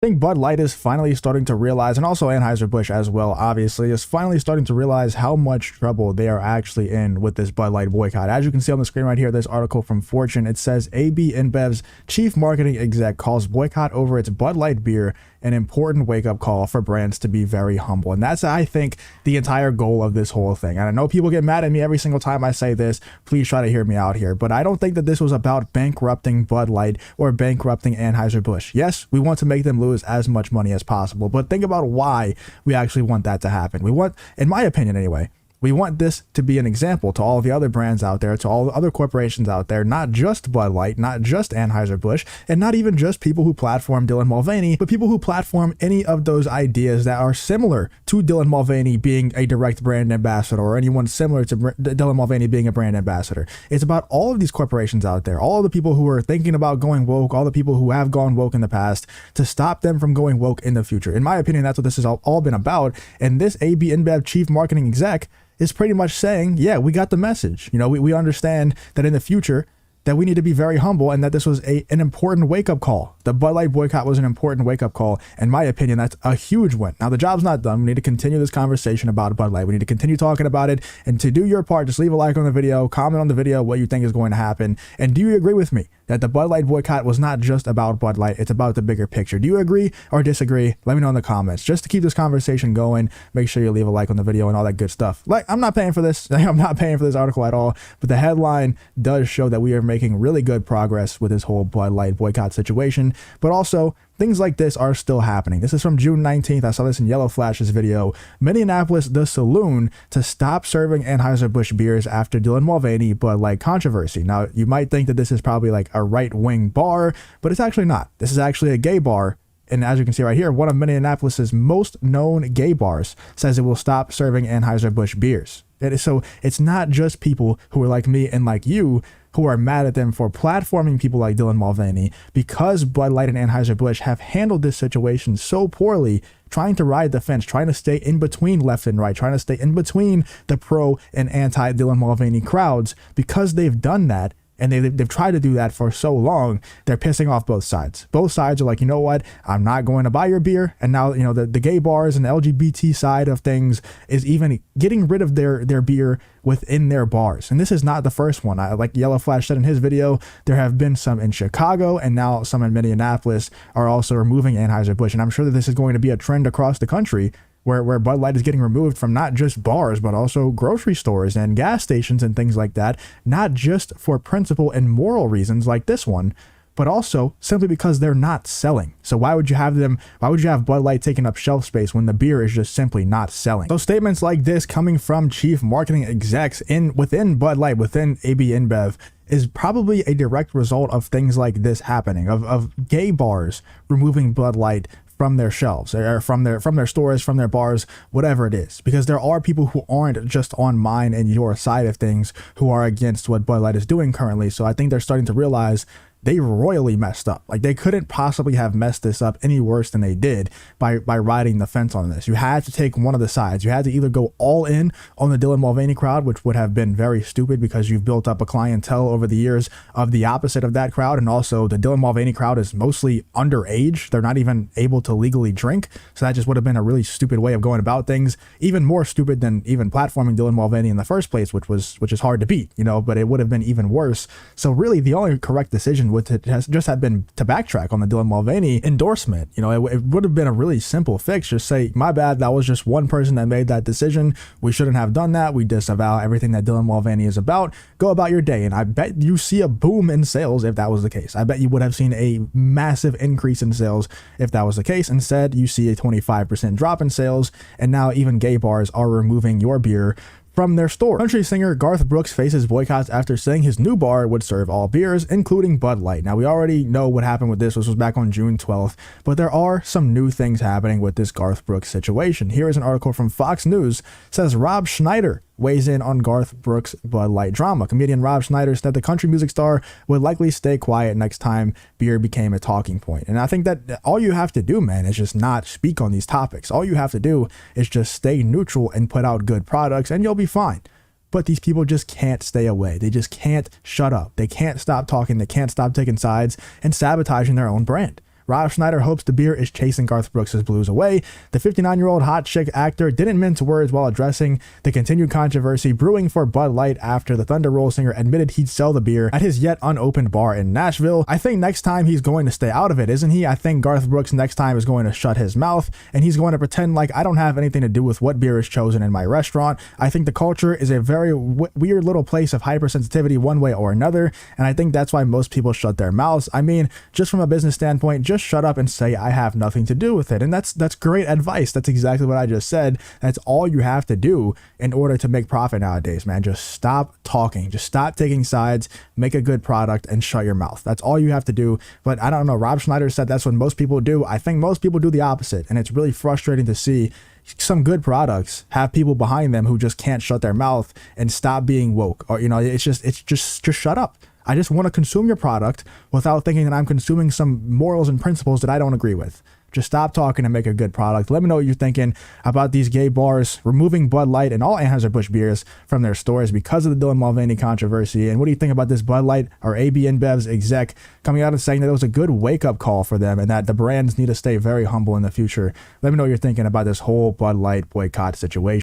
I think Bud Light is finally starting to realize, and also Anhueser Bsch as well, obviously, is finally starting to realize how much trouble they are actually in with this Bud Light boycott. As you can see on the screen right here, this article from Fortune, it says AB InBev's chief marketing exec calls boycott over its Bud Light beer an important wake-up call for brands to be very humble. And that's, I think, the entire goal of this whole thing. And I know people get mad at me every single time I say this. Please try to hear me out here. But I don't think that this was about bankrupting Bud Light or bankrupting Anhueser Bsch. Yes, we want to make them lose as much money as possible, but think about why we actually want that to happen. We want, in my opinion anyway, we want this to be an example to all the other brands out there, to all the other corporations out there, not just Bud Light, not just Anhueser Bsch, and not even just people who platform Dylan Mulvaney, but people who platform any of those ideas that are similar to Dylan Mulvaney being a direct brand ambassador, or anyone similar to Dylan Mulvaney being a brand ambassador. It's about all of these corporations out there, all of the people who are thinking about going woke, all the people who have gone woke in the past, to stop them from going woke in the future. In my opinion, that's what this has all been about. And this AB InBev chief marketing exec is pretty much saying, yeah, we got the message. You know, we understand that in the future that we need to be very humble, and that this was an important wake-up call. The Bud Light boycott was an important wake-up call. In my opinion, that's a huge win. Now, the job's not done. We need to continue this conversation about Bud Light. We need to continue talking about it. And to do your part, just leave a like on the video, comment on the video what you think is going to happen. And do you agree with me that the Bud Light boycott was not just about Bud Light, it's about the bigger picture? Do you agree or disagree? Let me know in the comments. Just to keep this conversation going, make sure you leave a like on the video and all that good stuff. Like, I'm not paying for this. I'm not paying for this article at all, but the headline does show that we are making really good progress with this whole Bud Light boycott situation. But also, things like this are still happening. This is from June 19th. I saw this in Yellow Flash's video. Minneapolis, the saloon to stop serving Anhueser Bsch beers after Dylan Mulvaney Bud Light controversy. Now, you might think that this is probably like a right-wing bar, but it's actually not. This is actually a gay bar. And as you can see right here, one of Minneapolis's most known gay bars says it will stop serving Anhueser Bsch beers. So it's not just people who are like me and like you who are mad at them for platforming people like Dylan Mulvaney, because Bud Light and Anhueser Bsch have handled this situation so poorly, trying to ride the fence, trying to stay in between left and right, trying to stay in between the pro and anti Dylan Mulvaney crowds. Because they've done that, and they've tried to do that for so long, they're pissing off both sides. Both sides are like, you know what, I'm not going to buy your beer. And now, you know, the gay bars and the LGBT side of things is even getting rid of their beer within their bars. And this is not the first one. Like Yellow Flash said in his video, there have been some in Chicago, and now some in Minneapolis are also removing Anhueser Bsch. And I'm sure that this is going to be a trend across the country, where Bud Light is getting removed from not just bars, but also grocery stores and gas stations and things like that, not just for principle and moral reasons like this one, but also simply because they're not selling. So why would you have Bud Light taking up shelf space when the beer is just simply not selling? So statements like this coming from chief marketing execs within Bud Light, within AB InBev, is probably a direct result of things like this happening, of gay bars removing Bud Light from their shelves, or from their stores, from their bars, whatever it is. Because there are people who aren't just on mine and your side of things who are against what Bud Light is doing currently. So I think they're starting to realize they royally messed up. Like, they couldn't possibly have messed this up any worse than they did by riding the fence on this. You had to take one of the sides. You had to either go all in on the Dylan Mulvaney crowd, which would have been very stupid because you've built up a clientele over the years of the opposite of that crowd. And also, the Dylan Mulvaney crowd is mostly underage. They're not even able to legally drink. So that just would have been a really stupid way of going about things. Even more stupid than even platforming Dylan Mulvaney in the first place, which is hard to beat, you know, but it would have been even worse. So really, the only correct decision with it has just had been to backtrack on the Dylan Mulvaney endorsement. You know, it would have been a really simple fix. Just say, my bad, that was just one person that made that decision. We shouldn't have done that. We disavow everything that Dylan Mulvaney is about. Go about your day. And I bet you see a boom in sales if that was the case. I bet you would have seen a massive increase in sales if that was the case. Instead, you see a 25% drop in sales, and now even gay bars are removing your beer from their store. Country singer Garth Brooks faces boycotts after saying his new bar would serve all beers, including Bud Light. Now, we already know what happened with this. This was back on June 12th, but there are some new things happening with this Garth Brooks situation. Here is an article from Fox News. It says Rob Schneider weighs in on Garth Brooks' Bud Light drama. Comedian Rob Schneider said the country music star would likely stay quiet next time beer became a talking point. And I think that all you have to do, man, is just not speak on these topics. All you have to do is just stay neutral and put out good products, and you'll be fine. But these people just can't stay away. They just can't shut up. They can't stop talking. They can't stop taking sides and sabotaging their own brand. Rob Schneider hopes the beer is chasing Garth Brooks' blues away. The 59-year-old hot chick actor didn't mince words while addressing the continued controversy brewing for Bud Light after the Thunder Roll singer admitted he'd sell the beer at his yet unopened bar in Nashville. I think next time he's going to stay out of it, isn't he? I think Garth Brooks next time is going to shut his mouth and he's going to pretend like I don't have anything to do with what beer is chosen in my restaurant. I think the culture is a very weird little place of hypersensitivity one way or another, and I think that's why most people shut their mouths. I mean, just from a business standpoint, just shut up and say I have nothing to do with it. And that's great advice. That's exactly what I just said. That's all you have to do in order to make profit nowadays, man. Just stop talking. Just stop taking sides, make a good product, and shut your mouth. That's all you have to do. But I don't know. Rob Schneider said that's what most people do. I think most people do the opposite, and it's really frustrating to see some good products have people behind them who just can't shut their mouth and stop being woke. Or, you know, it's just shut up. I just want to consume your product without thinking that I'm consuming some morals and principles that I don't agree with. Just stop talking and make a good product. Let me know what you're thinking about these gay bars removing Bud Light and all Anheuser Bsch beers from their stores because of the Dylan Mulvaney controversy. And what do you think about this Bud Light or AB InBev's exec coming out and saying that it was a good wake-up call for them and that the brands need to stay very humble in the future? Let me know what you're thinking about this whole Bud Light boycott situation.